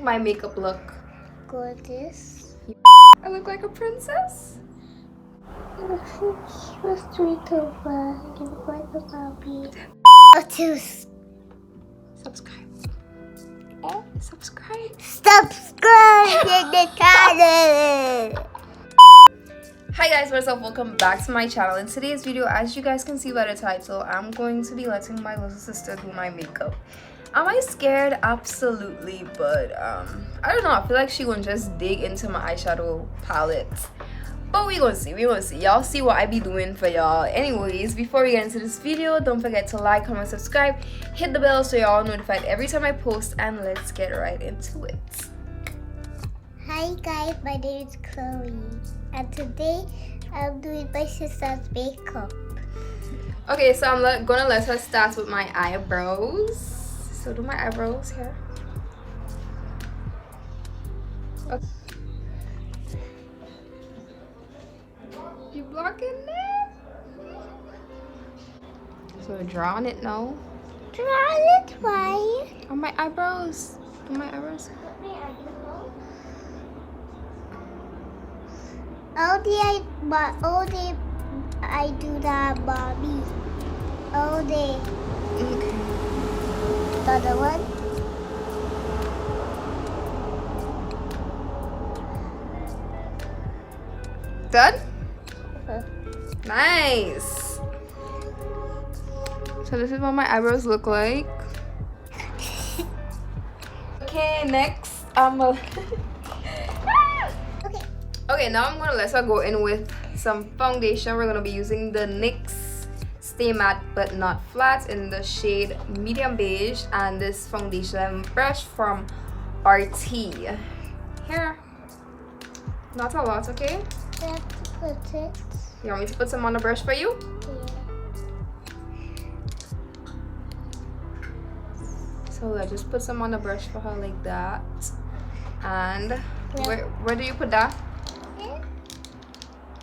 think my makeup look? Gorgeous. I look like a princess? She was sweet over. You look like a Barbie. Subscribe. Eh? Subscribe. Subscribe to the channel. Hi guys, what's up? Welcome back to my channel. In today's video, as you guys can see by the title, I'm going to be letting my little sister do my makeup. Am I scared? Absolutely, but I don't know. I feel like she won't just dig into my eyeshadow palette. But we gonna see. Y'all see what I be doing for y'all. Anyways, before we get into this video, don't forget to like, comment, subscribe, hit the bell so y'all notified every time I post, and let's get right into it. Hi guys, my name is Chloe, and today I'm doing my sister's makeup. Okay, so I'm gonna let her start with my eyebrows. So do my eyebrows here. Okay. You blocking it? So draw on it now. Draw it right. On my eyebrows. On my eyebrows. All day I do that, Bobby. All day. Okay. The other one. Done? Uh-huh. Nice. So this is what my eyebrows look like. Okay, next Okay, now I'm gonna let her go in with some foundation. We're gonna be using the NYX Stay Matte But Not Flat in the shade Medium Beige, and this foundation brush from RT. Here. Not a lot, okay? Let's put it. You want me to put some on the brush for you? So I just put some on the brush for her like that. And where do you put that? Yeah.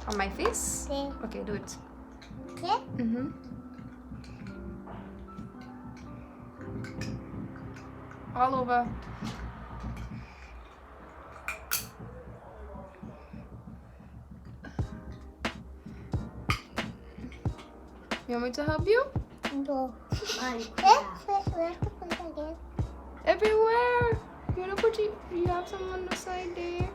On my face? Yeah. Okay, do it. Yeah. Mm-hmm. All over. You want me to help you? No. Where to put it again? Everywhere. You wanna put you have some on the side there.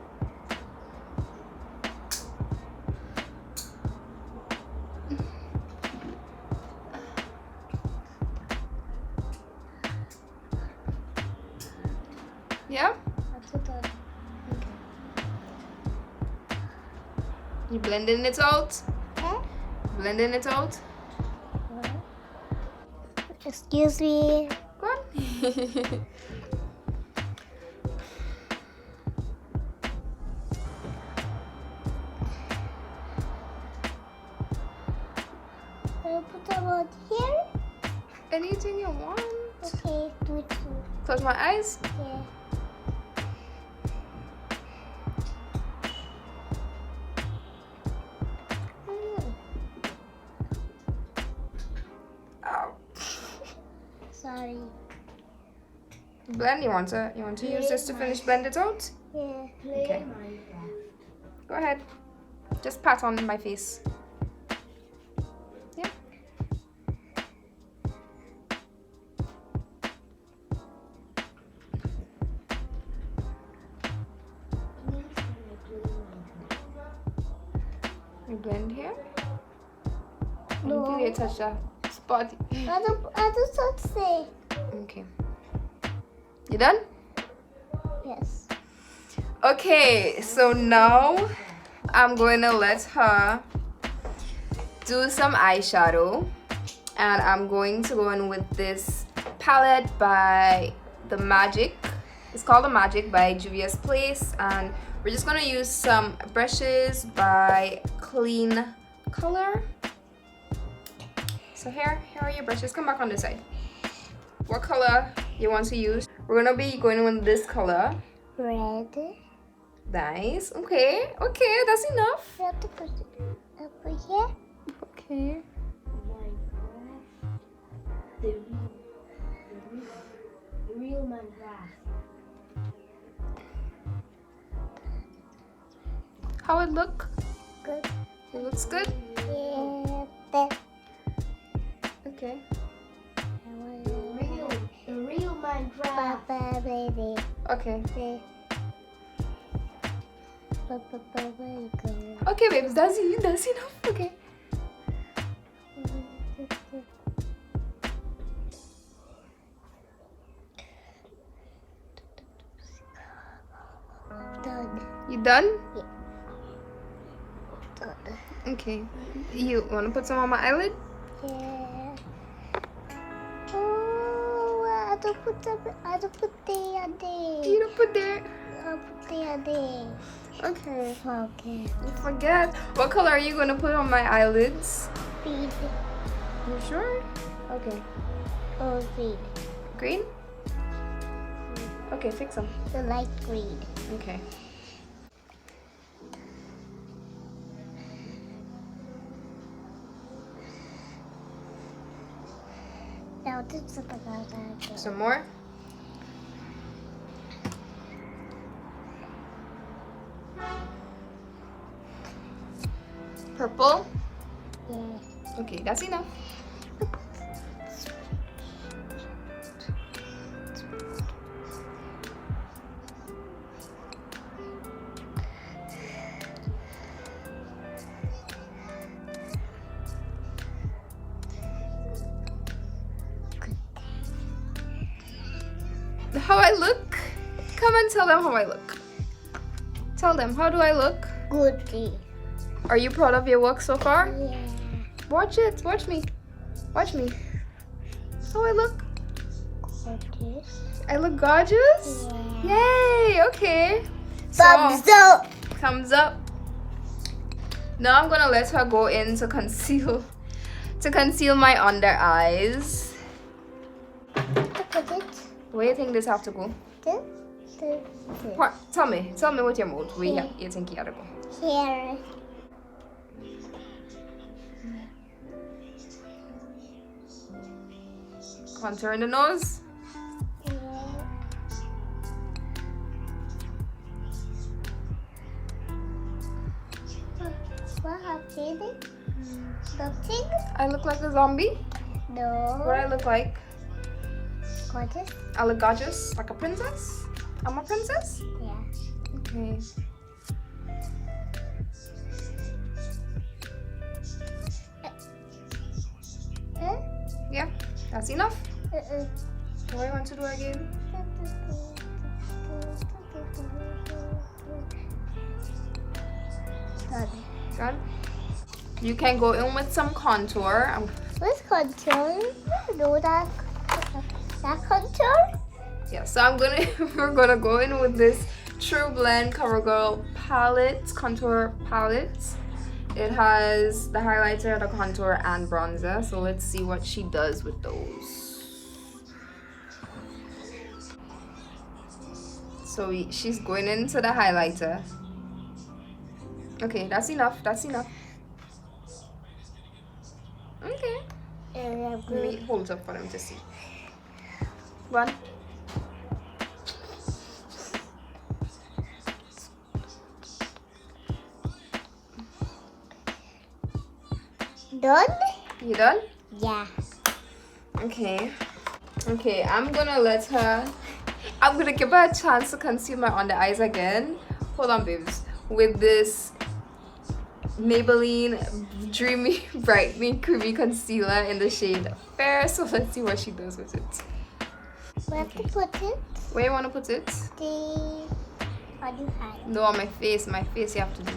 Yeah? That's it done. You blending it out? Huh? Blending it out? Excuse me. Go on. I'll put them on here. Anything you want. Okay, do it too. Close my eyes. Yeah. Ow. Sorry. Blend. You want to use this to finish blend it out? Yeah. Okay. Go ahead. Just pat on my face. Yeah. You blend here. No. Until you touch that spot. I just want to say. Okay. You done? Yes. Okay, so now I'm going to let her do some eyeshadow, and I'm going to go in with this palette by The Magic. It's called The Magic by Juvia's Place, and we're just going to use some brushes by Clean Color. So here are your brushes. Come back on this side. What color you want to use? We're going to be going in with this color. Red. Nice. Okay, that's enough. You have to put it over here. Okay. The real Minecraft. how it look? Good. It looks good? Yeah. That. Okay. The real Minecraft. Papa, baby. Okay. Papa, baby. Okay, babes, that's enough. Okay. Done. You done? Yeah. Done. Okay. You wanna put some on my eyelid? Yeah. Oh, I don't put the You there. don't put there. I put the there. Okay. Okay. You forget. What color are you gonna put on my eyelids? Feed. You sure? Okay. Oh, feed. Green? Okay, fix them. The light green. Okay. Now this is the color. Some more? Purple? Yeah. Okay, that's enough. How I look? Come and tell them how I look. Tell them, how do I look? Goodie. Are you proud of your work so far? Yeah. Watch it. Watch me. Watch me. How I look? Gorgeous. I look gorgeous? Yeah. Yay! Okay. Thumbs up. Thumbs up. Now I'm gonna let her go in to conceal my under eyes. Look at it. Where do you think this have to go? This. What? Tell me with your mouth. Where you think you gotta go? Here. Contour in the nose. Yeah. What happened? Nothing? I look like a zombie. No. What I look like? Gorgeous? I look gorgeous, like a princess. I'm a princess. Yeah. Okay. Huh? Yeah, that's enough. Uh-uh. What do you want to do again? Done. Done. You can go in with some contour. What's contour? No, that contour? Yeah, so we're gonna go in with this True Blend CoverGirl palette, contour palette. It has the highlighter, the contour, and bronzer. So let's see what she does with those. So she's going into the highlighter. Okay, that's enough. That's enough. Okay. Let me hold up for them to see. One. Done? You done? Yeah. Okay. Okay, I'm gonna give her a chance to conceal my under eyes again. Hold on, babes. With this Maybelline Dreamy Brightening Creamy Concealer in the shade Fair. So let's see what she does with it. Where have to put it? Where you wanna put it? On your hand. No, on my face. My face you have to do.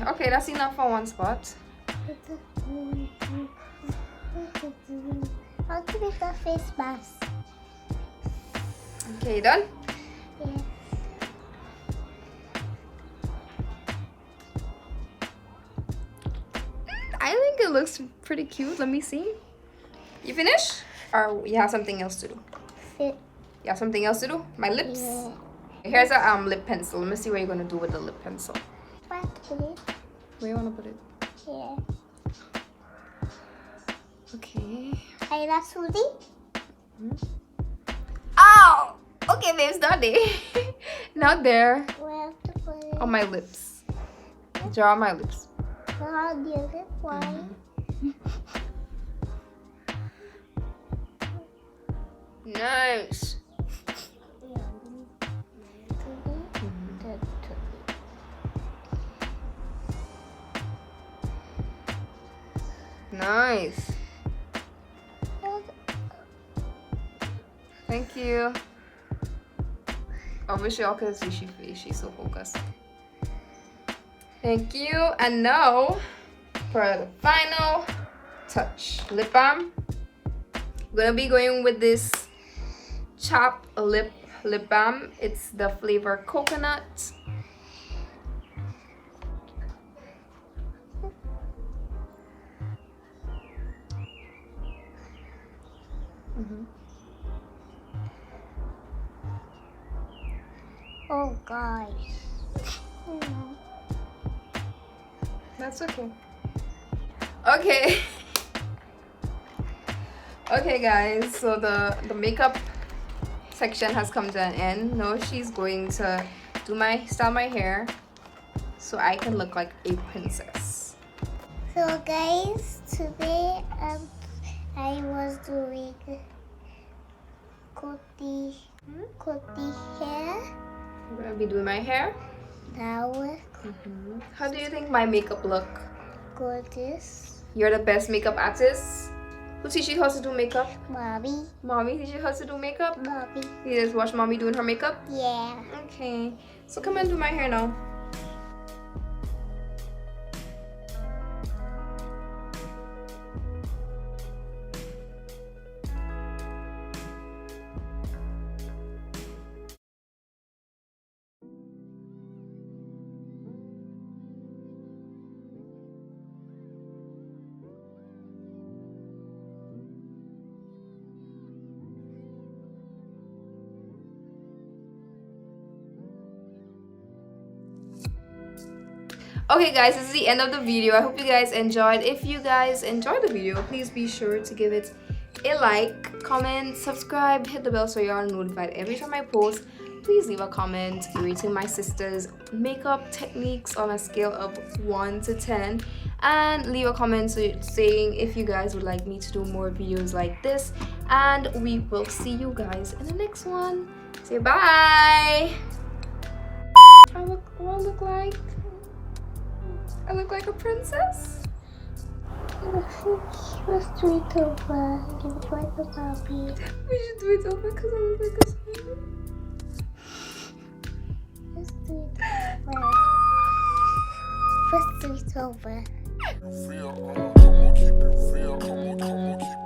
Okay, that's enough for one spot. How to make a face mask? Okay, you done? Yeah. I think it looks pretty cute. Let me see. You finish? Or you have something else to do? Fit. You have something else to do? My lips? Yeah. Here's a lip pencil. Let me see what you're gonna do with the lip pencil. Where to put it? Where you wanna put it? Here. Okay. Hey, that's Susie. Ow! Okay, babes, not there. Not there. Where to put it? On my lips. Draw on my lips. How do you get why? Nice. Nice. Thank you. I wish y'all could see she face. She's so focused. Thank you. And now for the final touch, lip balm. I'm gonna be going with this Chop lip balm. It's the flavor coconut. Oh, guys. That's okay. Okay. Okay, guys. So the makeup section has come to an end. Now she's going to style my hair so I can look like a princess. So, guys, today I was doing Coty hair. I'm gonna be doing my hair. Now, How do you think my makeup look? gorgeous. You're the best makeup artist. Who teach you how to do makeup? Mommy. Mommy teach you how to do makeup? Mommy. You just watch mommy doing her makeup? Yeah. Okay. So come and do my hair now. Okay guys, this is the end of the video. I hope you guys enjoyed. If you guys enjoyed the video, please be sure to give it a like, comment, subscribe, hit the bell so you are notified every time I post. Please leave a comment rating my sister's makeup techniques on a scale of 1 to 10, and leave a comment saying if you guys would like me to do more videos like this, and we will see you guys in the next one. Say bye. What I look like? I look like a princess? Let's do it over. You look like a puppy. We should do it over because I look like a spider. Let's do it over. Let's do it over. Real, come on, keep it real, come on, keep it